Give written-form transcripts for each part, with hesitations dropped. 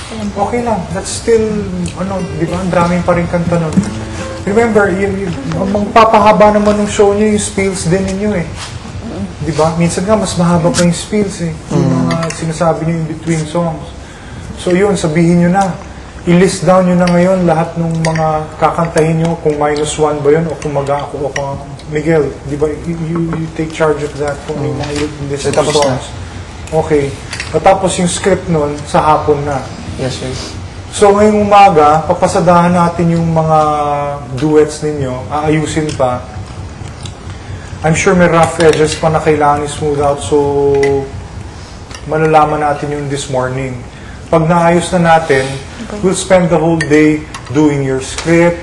Okay lang. That's still, di ba? Ang daming pa rin kanta nun. Remember, magpapahaba naman ng show niyo yung spills din ninyo eh. Di ba? Minsan nga, mas mahaba pa yung spills eh. Yung mga sinasabi niyo in between songs. So yun, sabihin niyo na. I-list down nyo na ngayon lahat ng mga kakantahin nyo, kung -1 ba yun, o kung mag-ako, o kung Miguel, di ba, you take charge of that kung yung mga list of songs. Okay. Tapos yung script nun, sa hapon na. Yes, sir. So ngayong umaga, papasadahan natin yung mga duets ninyo, aayusin pa. I'm sure may rough edges pa na kailangan i-smooth out, so malalaman natin yung this morning. Pag naayos na natin, we'll spend the whole day doing your script,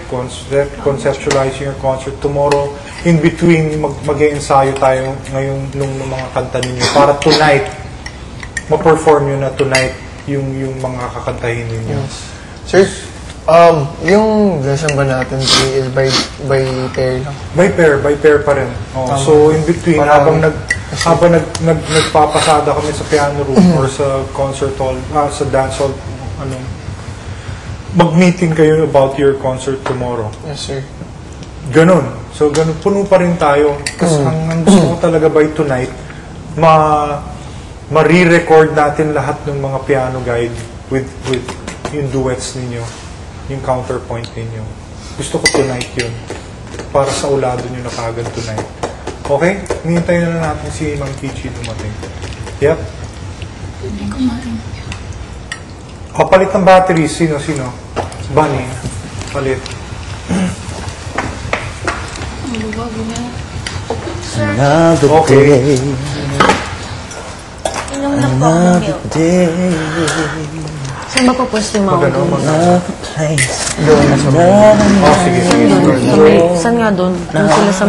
conceptualizing your concert tomorrow. In between, mag-e-ensayo tayo ngayon nung mga kanta ninyo para tonight, ma-perform nyo na tonight yung mga kakantahin ninyo. Yes. Sir, yung lesson ba natin is by pair lang? By pair pa rin. So in between, habang nagpapasada kami sa piano room or sa concert hall, sa dance hall, mag-meeting kayo about your concert tomorrow. Yes, sir. Ganon. So, ganon. Puno pa rin tayo. Kasi ang gusto ko talaga by tonight, ma-re-record natin lahat ng mga piano guide with yung duets ninyo, yung counterpoint ninyo. Gusto ko tonight yun. Para sa ulado nyo na kagad tonight. Okay? Hinihintay na natin si Ma'am Peachy dumating. Yep. Palit ng battery. Sino? Bunny. Palit. Okay. Another day. Saan ba papwesto yung mga doon? Sige. Saan nga doon? Doon sila sa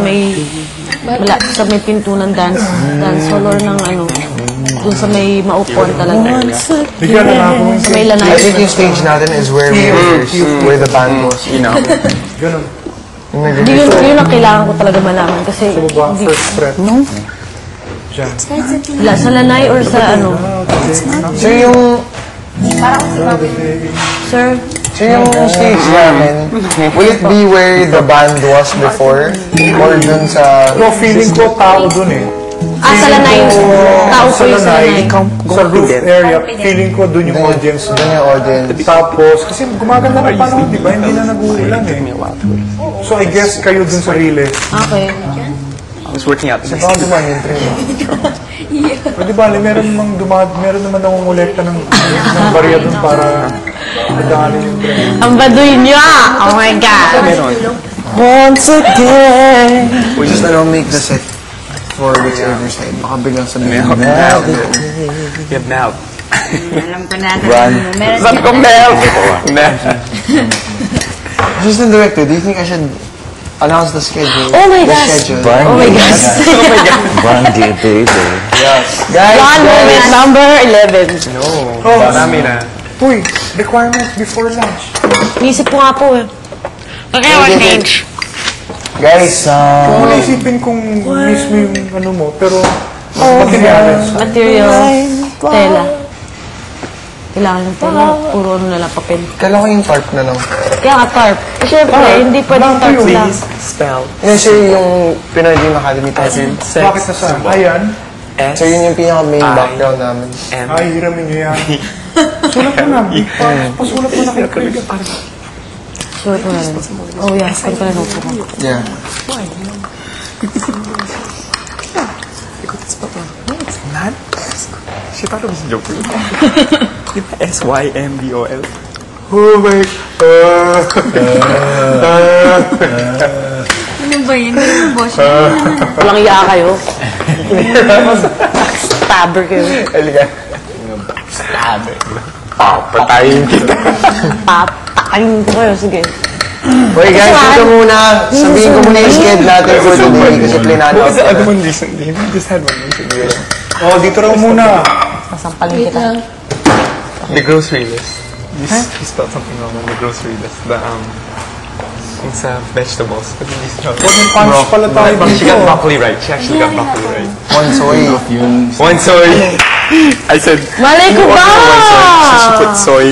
may pinto ng dance hall or ng doon sa may maupuan talaga. Bigyan na ako. Sa may lanay. I think yung stage natin is where we were first, where the band was, Ganon. Yun ang kailangan ko talaga malaman kasi Sa baba, first fret. No? Diyan. Sa lanay or sa Sir, yung Sir? So yung stage namin, will it be where the band was before? Or dun sa... No, feeling ko tao dun eh. Sa lanay. Tao po yung sa lanay. Sa roof area, feeling ko dun yung audience. Dun yung audience. Tapos, kasi gumaganda na panahon, di ba? Hindi na nag-uulan eh. So I guess kayo dun sa relay. Okay. I was working out. Sa baka duman yung train. Pero di ba, meron naman nangungulekta ng barya dun para madaanin yung train. Ang baduy niya! Oh my God! Once again, we just make the set for whichever side. Baka biglang sabihin. We have now. Alam ko na. Run. Sabi ko, Mel! Assistant Director, do you think I should announce the schedule? Oh my gosh! Oh my gosh! Brandy, baby. Yes. One Guys, moment, number 11. No. Oh, Dami na. Uy, requirements before lunch. Nisip ko nga po eh. Okay, what change? guys, Kung naisipin kung mismo yung mo, pero materials. Material, tela. Kailangan ng tela, puro na lang papel. kailan ko yung tarp na lang. Kaya nga tarp. Eh, syempre, hindi pwedeng tarp lang. Spell. Yun sir, yung Pinoy Dream Academy present. Bakit na saan? Ayan. So yun yung pinaka-main background namin. Ay, hiramin nyo yan. Sulat mo na. Pasulat mo na kay Craig. Sulat mo na rin. Oh yeah, kung ka na notebook ko. Yeah. It's not. She thought it was a joke. SYMBOL. Oh my Ano ba yun? Boss Walang iya kayo. Backstabber kayo. Halika. Backstabber. Patayin kita. Papakayin ko kayo, sige. Okay guys, dito muna. Sabihin ko muna yung schedule natin for today kasi plinano What was the ako. other one recently? We just had one recently. Oh, dito raw muna. Sasampalin kita. The grocery list. You spelled something wrong on the grocery list. Yung sa vegetables. But hindi spelled. Huwag punch pala tayo But she dito. got broccoli right. She actually got broccoli right. One soy. One soy. I said, Malay ko you ba? ordered one soy. So she put soy.